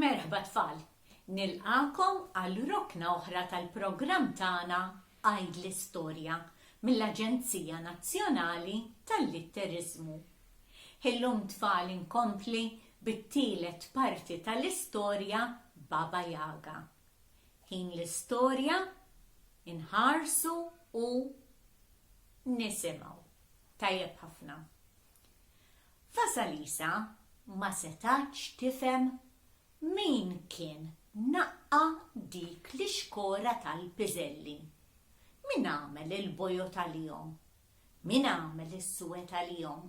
Merħba tfal, nilqakom għal rokna oħra tal-programm tagħna Għid l-Istorja mill-Aġenzija Nazzjonali tal-Litterizmu. Illum tfal inkompli bit-tielet parti tal-istorja Baba Yaga. Ħin l-istorja inħarsu u nisimgħu. Tajjeb ħafna. Fasalisa ma setax tifhem min kien naqqa dik l-ixkora tal-piżelli. Min għamel il-bojo tal-jom? Min għamel is-suwe tal-jom?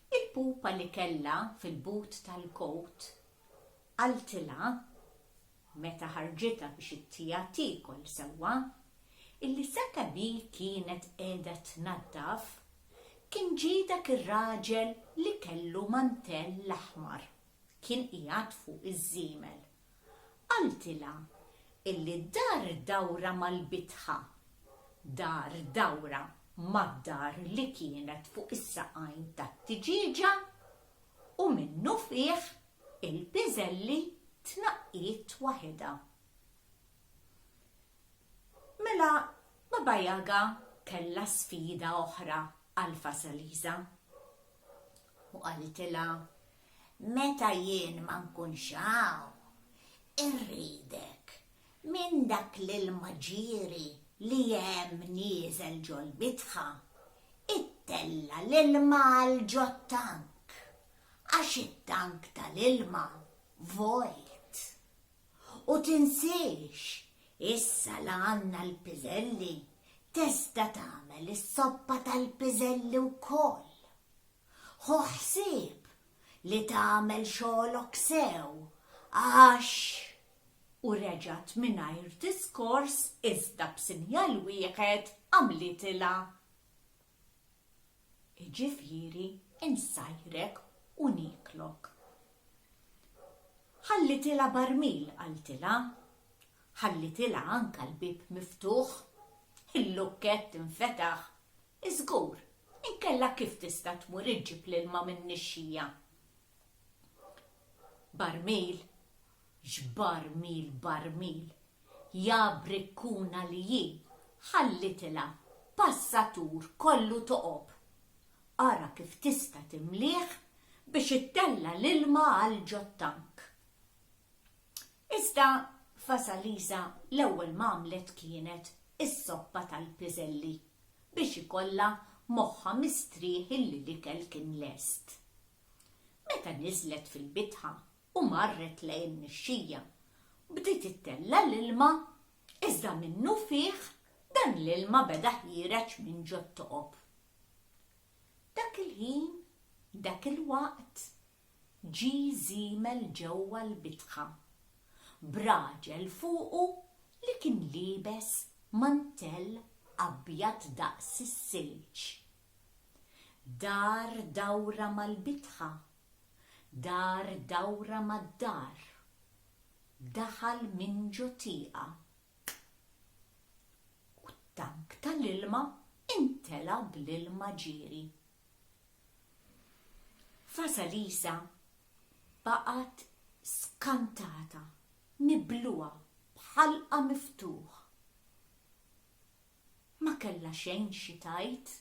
Il-pupa li kella fil-but tal-kot għaltila meta ħarġita biex it-tija tikol sewwa, illi sakemm kienet qiegħda tnaddaf, kien ġie dak ir-raġel li kellu mantell l-aħmar. Kien qiegħed fuq iż-żiemel. Qaltilha illi dar dawra mal-bitħa, dar dawra mad-dar li kienet fuq is-saqajn tat-tiġiġa u minnu fih il-piżelli tnaqqiet waħedha. Mela Baba Yaga kellha sfida oħra għal Fasalisa. U qaltilha, meta jien ma nkunx hawn, irridek minn dak l-ilma ġieri li hemm nieżel ġol bitħa, ittella l-ilma għal ġot-tank, għax it-tank tal-ilma vojt. U tinsiex, issa la għandna l-piżelli, testa tagħmel is-soppa tal-piżelli wkoll. Ħu ħsieb li tagħmel xogħolok sew, għax u reġgħet mingħajr diskors iżda b'sinjal wieħed għamlitilha. Jiġifieri insajrek u nieklok. Ħallitilha barmil qaltilha, ħallitilha anke l-bib miftuħ, il-lukkett infetaħ, iżgur inkella kif tista' tmur iġġib l-ilma min-nixxija. Barmil, barmil, jabrikkuna li jien, ħallitilha passatur kollu toqob. Ara kif tista' timlih biex ittella l-ilma għal ġot-tank. Iżda Fasalisa l-ewwel m'għamlet kienet is-soppa tal-piżelli biex ikollha moħħa mistrieħ illi l-ikel kien lest. Meta niżlet fil-bitħa u marret lejn nixxija, bdiet ittella l-ilma, iżda minnu fih dan l-ilma beda ħireġ minn ġod toqob. Dak il-ħin, dak il-waqt, ġie żiemel ġewwa l-bitħa, b'raġel fuqu li kien liebes mantell abjad daqs is-silġ. Dar dawra mal-bitħa, dar dawra mad-dar, daħal minn ġotieqa. U t-tank tal-ilma intela bl-ilma ġieri. Fasalisa baqgħet skantata, mibluha bħalqa miftuħ. Ma kellha xejn xi tajt.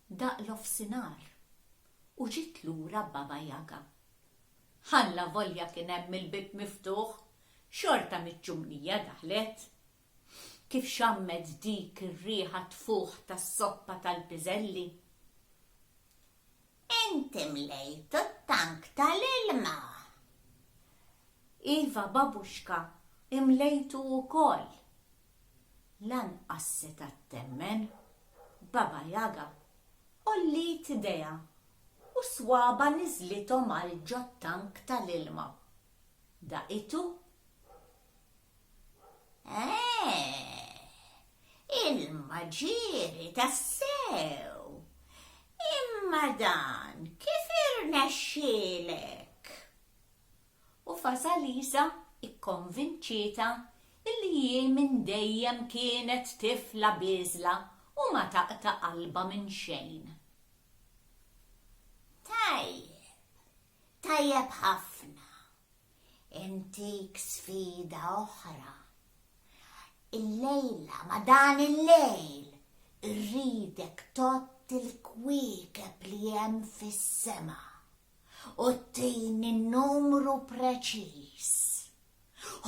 Daq l-ofsinar u ġiet lura Baba Yaga. Ħalla volja kien hemm il-bib miftuħ, xorta miċ-ġumnija daħlet. Kif xammed dik ir-rieħa tfuħ tas-soppa tal-piżelli. Inti mlejtu t-tank tal-ilma. Iva babuxka, imlejtu wkoll. Lanqas seta' temmen, Baba Yaga ollit idea u swaba niżlithom għal ġot-tank tal-ilma. Daqitu? Ilma ġieri tassew. Imma dan kif irnexxielek? U Fasalisa ikkonvinċita illi jien minn dejjem kienet tifla biżla u ma taqta' qalba minn xejn. Tajjeb, Tajjeb ħafna. Intik sfida oħra. Il-lejla ma dan il-lejl irridek tot il-kwiekeb li hemm fis-sema u tini n-numru preċiż.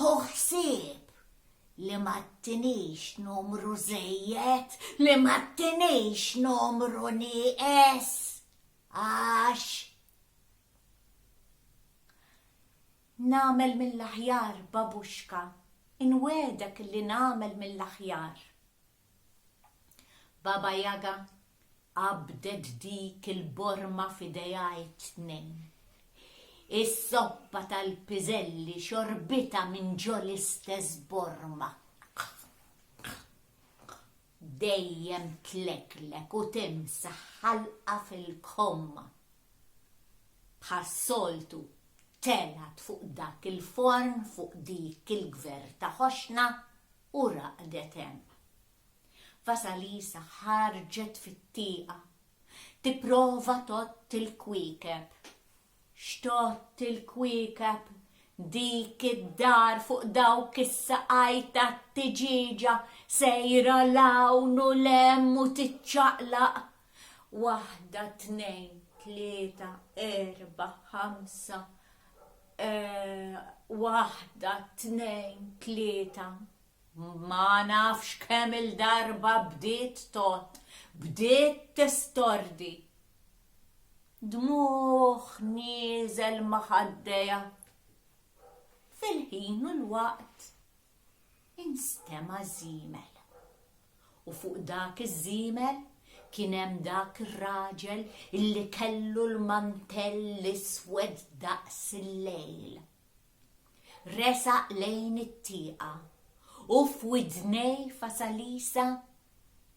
U ħsieb li ma tinix numru żejjed, li ma tinix numru nieqes, għax namel mill-aħjar babuxka, inwedek li namel mill-aħjar. Baba Jaga qabdet dik il-borma f'idejaj tnejn. Is-soppa tal-piżelli xorbita minn ġo l-istess borma. Dejjem tleklek u timsaħ ħalqa fil-komma. Bħas-soltu telat fuq dak il-forn fuq dik il-gver ta' ħoxna u raqdet hemm. Vasalisa ħarġet fit-tieqa, tipprova tott il-kwiekeb. Xtott il-kwiekeb, dik id-dar fuq dawk is-saqaj tat-tiġiġa sejra lawn u lemm u tiċċaqlaq. Waħda, 2, 3, 4, 5. Waħda, 2, 3. Ma nafx kemm il-darba bdiet tot, bdiet tistordi. Dmuħ nieżel maħaddeja. Fil-ħin u l-waqt instema' żiemel. U fuq dak iż-żiemel kien hemm dak ir-raġel illi kellu l-mantell iswed daqs il-lejl. Resaq lejn it-tieqa u f'widnej Vasalisa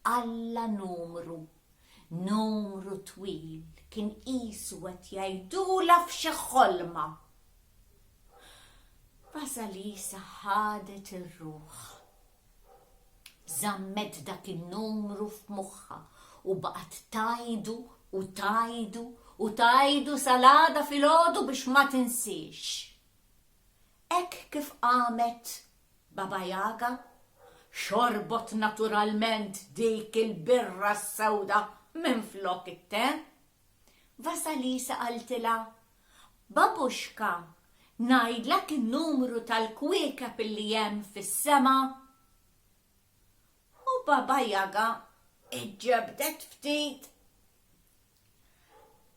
alla numru twil kien qisu qed jgħidula f'xi ħolma. Vasalisa ħadet ir-ruħ. Żammet dak in-numru f'moħħha u baqgħet tajdu u tajdu u tajdu salada filgħodu biex ma tinsiex. Hekk kif qamet Baba Jaga, xorbot naturalment dik il-birra s-sewda minn flok it-te. Vasalisa qaltilha, Babuxka, ngħidlek in-numru tal-kwiekeb li hemm fis-sema. U Baba Jaga iġġebdet ftit.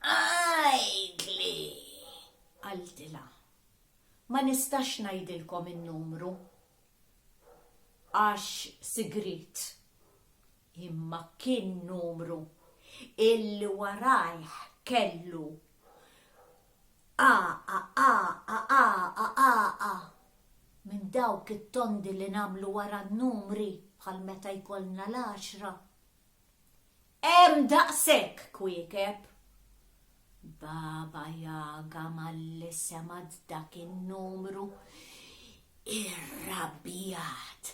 Għajdli, qaltilha, ma nistax ngħidilkom in-numru għax sigrit, imma kien numru illi warajh kellu minn dawk it-tondi li namlu wara n-numri bħal meta jkollna l-10. Hemm daqshekk kwiekeb. Baba Jaga malli semad dak in-numru irrabjat,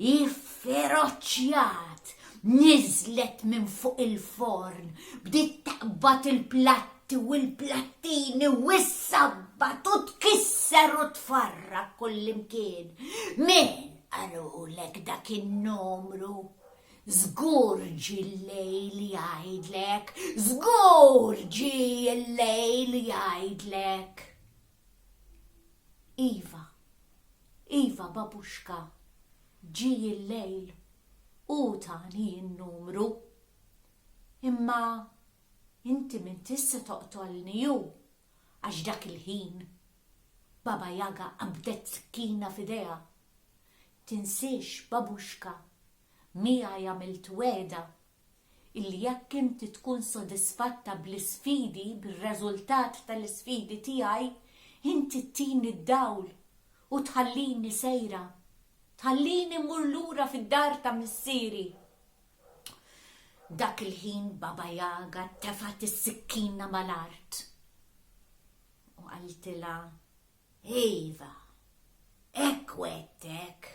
ifferoċjat, niżlet minn fuq il-forn, bdiet taqbad il-platti u l-plattini u s-sabbat u tkisser u tfarrak kullimkien. Min qalulek dak in-numru? Żgur ġi l-lejl jgħidlek, żgur ġi l-lejl jgħidlek. Iva Babuxka, ġi l-lejl u tani n-numru. Imma inti min tissa toqtolni ju, għax dak il-ħin Baba Jaga qabdet sikkina f'idejha. Tinsiex Babuxka, mija jagħmilt weda illi jekk inti tkun sodisfatta bl-isfidi, bir-reżultat tal-isfidi tiegħi, inti tini d-dawl u tħallini sejra, tħallini mmur lura fid-dar ta' missieri. Dak il-ħin Baba Jaga tefat is-sikkina mal-art. U qaltilha, Iva, hekk wettek,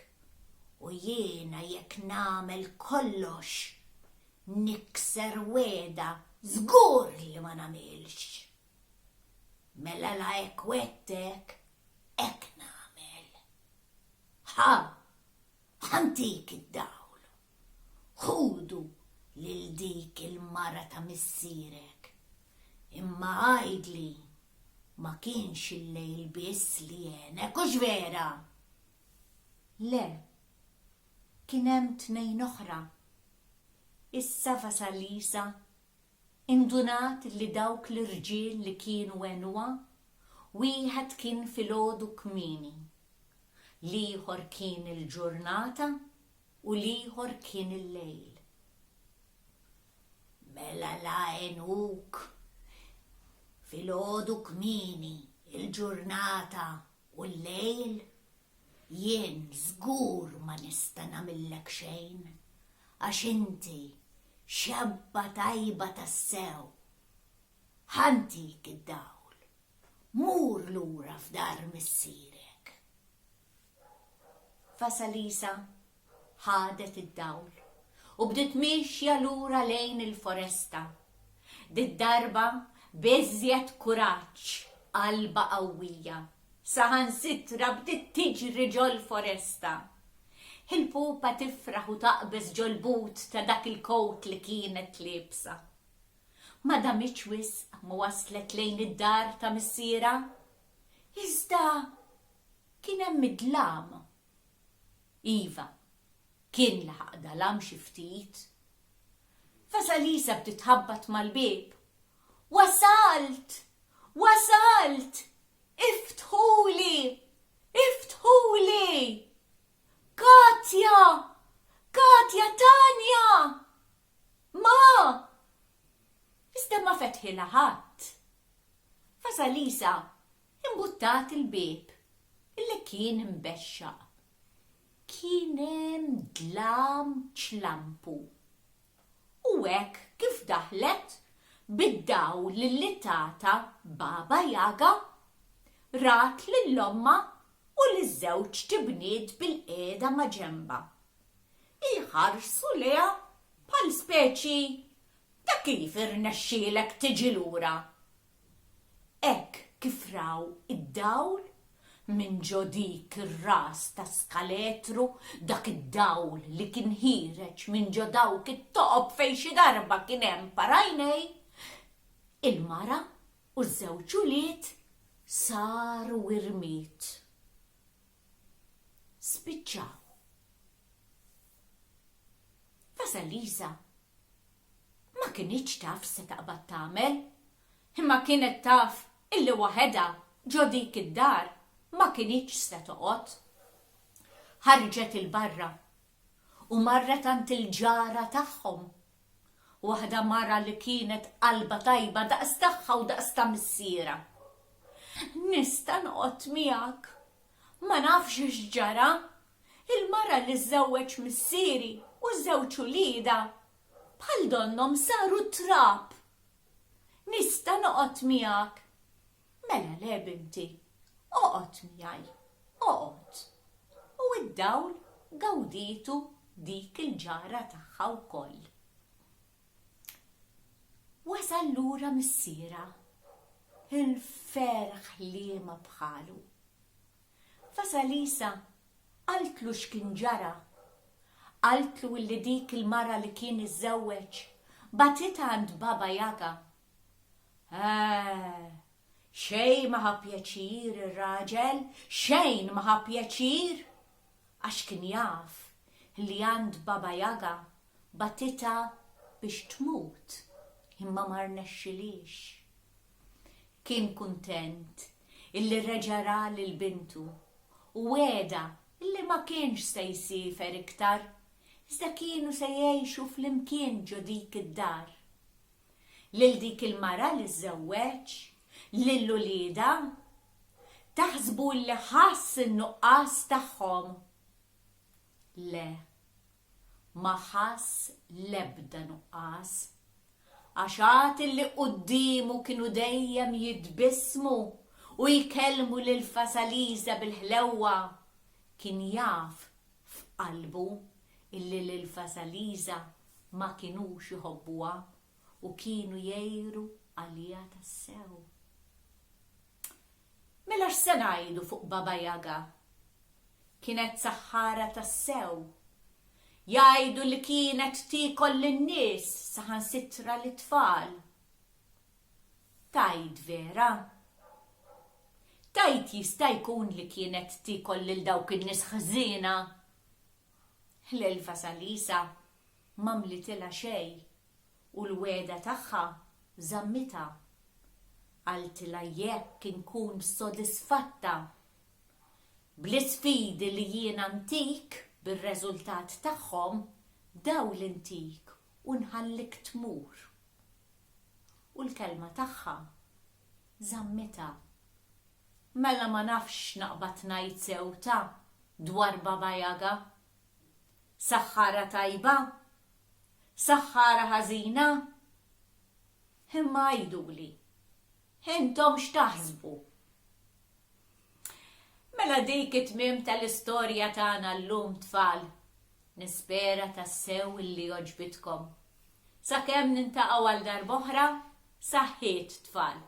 u jiena jekk nagħmel kollox nikser weda żgur li ma nagħmilx. Mela la ek wettek, ek namel. Ħantik id-dawl. Ħudu lil dik il-mara ta' missierek. Imma għajdli, ma kienx il-lejl biss li jenek, ux vera? Le, kienem 2 oħra. Issa Vasalisa indunat li dawk l-irġiel li kienu għenwa, wieħed kien filgħodu kmieni, l-ieħor kien il-ġurnata u l-ieħor kien il-lejl. Mela la għenuk filgħodu kmieni, il-ġurnata u l-lejl, jien żgur ma nista' nagħmillek xejn, għax inti xabba tajba tassew. Ħantik id-dawl, mur lura f'dar missierek. Vasalisa ħadet id-dawl u bdiet mixja lura lejn il-foresta. Dit-darba beżjed kuraġġ, qalba qawwija, saħansitra bdiet tiġri ġol-foresta. Il-pupa tifraħ u taqbeż ġol-but ta' dak il-kot li kienet libsa. Ma damitx wisq ma waslet lejn id-dar ta' missiera, iżda kien hemm id-dlam. Iva, kien laħaq dalam xi ftit. Vasalisa bdiet tħabbat mal-bib. Wasalt! Wasalt! Iftħuli! Iftħuli! Katja! Katja Tanja! Ma! Iżda ma fetħilha ħadd. Vasalisa imbuttat il-bib illi kien imbexxaq. Kien hemm dlam ċlampu. U hekk kif daħlet bid-dawl li tata Baba Jaga rat lill-omma u liż-żewġ tibniet bil-qiegħda ma' ġenba. Iħarsu leha bħal speċi ta' kif irnexxielek tiġi lura. Hekk kif raw id-dawl minn ġo dik ir-ras ta' skaletru, dak id-dawl li kien ħireġ minn ġo dawk it-toqob fejn xi darba kien hemm parajnej, il-mara u ż-żewġ ulied saru irmiet. Spiċċaw. Vasalisa ma kienx taf se taqbad tagħmel, imma kienet taf illi waħedha ġo dik id-dar ma kienx se toqgħod. Ħarġet il-barra u marret ant il-ġara tagħhom. Waħda mara li kienet qalba tajba daqs tagħha u daqs ta' missiera. Nista' noqgħod miegħek, ma nafx x'ġara. Il-mara li żżewweġ missieri u żewġ ulieda bħal donhom saru trab. Nista' noqgħod miegħek. Mela le binti, oqgħod miegħi, oqgħod. U id-dawl gawditu dik il-ġara tagħha wkoll. Wasal lura missiera, il-ferħ ħliema bħalu. Vasalisa qaltlu x'kien ġara, qaltlu li dik il-mara li kien iżżewweġ batitha għand Baba Jaga. Xejn ma ħa pjaċir ir-raġel, xejn ma ħa pjaċir, għax kien jaf li għand Baba Jaga batitha biex tmut, imma ma rnexxilix. Kien kuntent illi reġara lil bintu u weda illi ma kienx se jsifer iktar, iżda kienu se jgħixu flimkien ġo dik id-dar. Lil dik il-mara li żżewweġ, lill-ulieda, taħsbu li ħass in-nuqqas tagħhom. Le, ma ħass l-ebda nuqqas, għaxat illi quddiemu kienu dejjem jitbissmu u jkellmu lil Vasalisa bil-ħlewwa. Kien jaf f'qalbu illi lil Vasalisa ma kienux iħobbuha u kienu jgħiru għaliha tassew. Mela x'se ngħidu fuq Baba Jaga? Kienet saħħara tas-sew. Jgħidu li kienet tikol lin-nies saħansitra l-tfal. Tajt vera? Tajt jista' jkun li kienet tikol lil dawk in-nies ħżiena? L-Elfa Salisa m'għamlitilha xejn u l-wegħda tagħha żammitha. Għaltilha jekk inkun sodisfatta bl-isfidi li jien antik bir-reżultat tagħhom daw l-intik u nħallik tmur. U l-kelma tagħha żammitha. Mela ma nafx naqbad ngħid sewta dwar Baba Jaga. Saħħara tajba? Saħħara ħażina? Imma għajduli, intom x'taħsbu? Mela dik it-tmiem tal-istorja tagħna llum tfal. Nispera tassew illi joġbitkom. Sakemm nintaqgħu għal darb'oħra, saħħiet tfal.